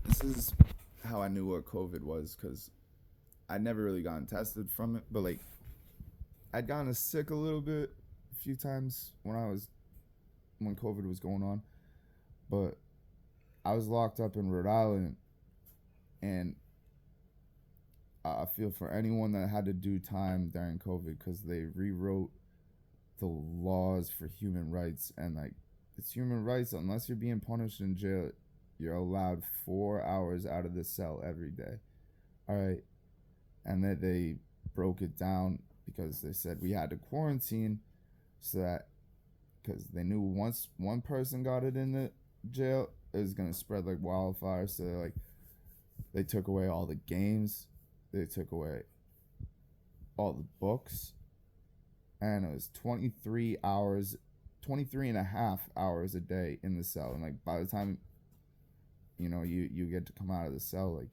This is how I knew what COVID was because I'd never really gotten tested from it, but like I'd gotten sick a little bit a few times when COVID was going on, but I was locked up in Rhode Island, and I feel for anyone that had to do time during COVID because they rewrote the laws for human rights, and like it's human rights unless you're being punished in jail. You're allowed 4 hours out of the cell every day. All right, and then they broke it down because they said we had to quarantine so that because they knew once one person got it in the jail, it was gonna spread like wildfire. So like they took away all the games, they took away all the books, and it was 23 hours, 23 and a half hours a day in the cell. And like by the time you get to come out of the cell, like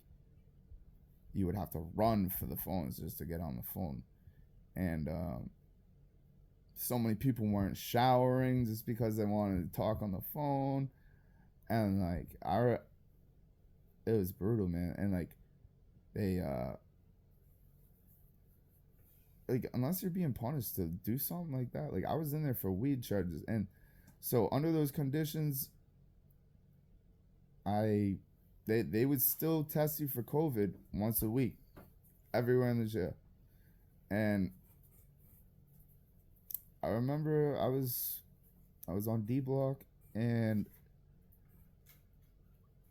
you would have to run for the phones just to get on the phone. And so many people weren't showering just because they wanted to talk on the phone. And like it was brutal, man. And like they like unless you're being punished to do something like that, like I was in there for weed charges, and so under those conditions they would still test you for COVID once a week everywhere in the jail. And I remember I was on D Block, and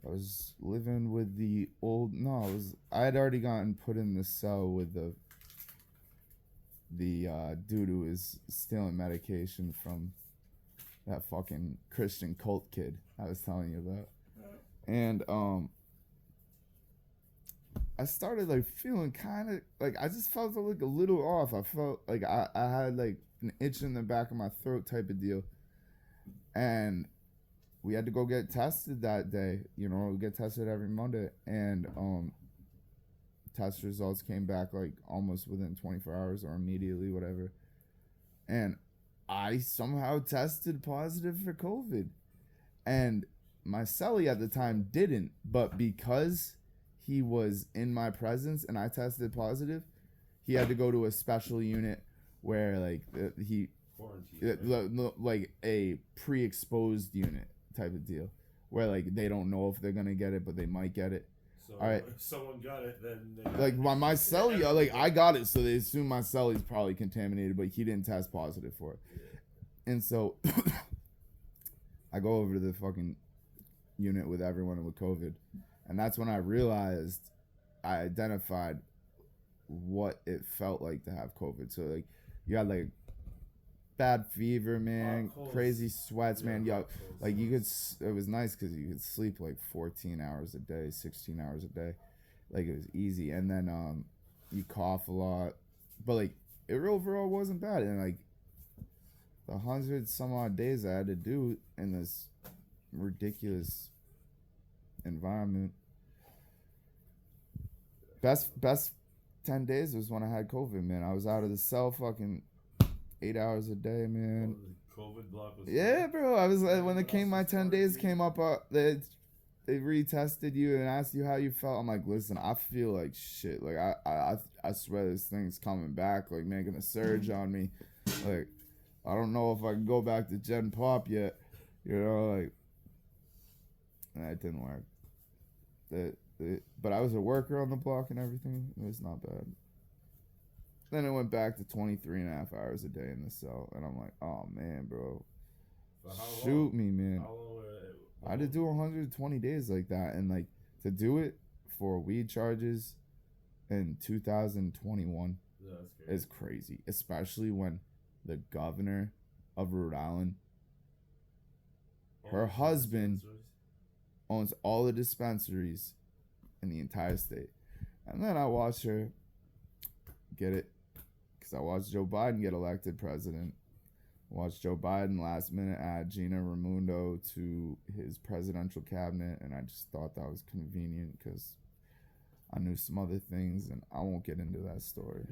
I was living with the old no I had already gotten put in the cell with the dude who was stealing medication from that fucking Christian cult kid I was telling you about. And I started like feeling kind of like I just felt like a little off. I felt like I had like an itch in the back of my throat type of deal. And we had to go get tested that day. We get tested every Monday, and test results came back like almost within 24 hours or immediately, whatever. And I somehow tested positive for COVID. And my cellie at the time didn't, but because he was in my presence and I tested positive, he had to go to a special unit where like he like a pre-exposed unit type of deal where like they don't know if they're gonna get it, but they might get it. So all right, if someone got it, then like my cellie, like I got it, so they assume my cellie's probably contaminated, but he didn't test positive for it. And so I go over to the fucking unit with everyone with COVID, and that's when I realized I identified what it felt like to have COVID. So like you had like bad fever, man, crazy sweats, man. Yo, like you could. It was nice because you could sleep like 14 hours a day, 16 hours a day, like it was easy. And then you cough a lot, but like it overall wasn't bad. And like the 100 some odd days I had to do in this ridiculous environment, best 10 days was when I had COVID, man. I was out of the cell fucking 8 hours a day, man. COVID block was yeah, bro. I was when it came, my 10 days came up. They retested you and asked you how you felt. I'm like, listen, I feel like shit. Like I swear this thing's coming back, like making a surge on me. Like I don't know if I can go back to Gen Pop yet. Like that didn't work. But I was a worker on the block and everything. It was not bad. Then it went back to 23 and a half hours a day in the cell. And I'm like, oh, man, bro. Shoot me, man. I had to do 120 days like that. And, like, to do it for weed charges in 2021 is crazy. Especially when the governor of Rhode Island, her husband owns all the dispensaries in the entire state. And then I watched her get it because I watched Joe Biden get elected president. I watched Joe Biden last minute add Gina Raimondo to his presidential cabinet, and I just thought that was convenient because I knew some other things, and I won't get into that story.